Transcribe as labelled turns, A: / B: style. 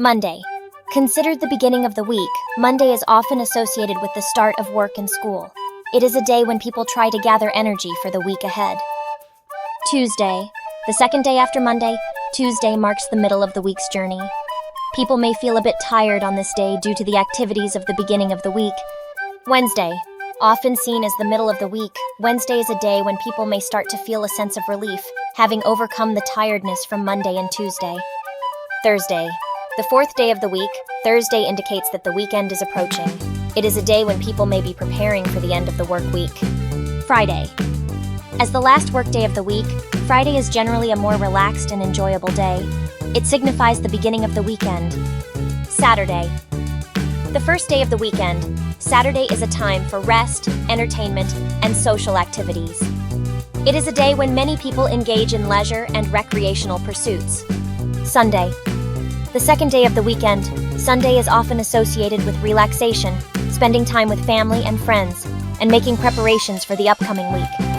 A: Monday. Considered the beginning of the week, Monday is often associated with the start of work and school. It is a day when people try to gather energy for the week ahead. Tuesday. The second day after Monday, Tuesday marks the middle of the week's journey. People may feel a bit tired on this day due to the activities of the beginning of the week. Wednesday. Often seen as the middle of the week, Wednesday is a day when people may start to feel a sense of relief, having overcome the tiredness from Monday and Tuesday. Thursday. The fourth day of the week, Thursday indicates that the weekend is approaching. It is a day when people may be preparing for the end of the work week. Friday. As the last work day of the week, Friday is generally a more relaxed and enjoyable day. It signifies the beginning of the weekend. Saturday. The first day of the weekend, Saturday is a time for rest, entertainment, and social activities. It is a day when many people engage in leisure and recreational pursuits. Sunday. The second day of the weekend, Sunday is often associated with relaxation, spending time with family and friends, and making preparations for the upcoming week.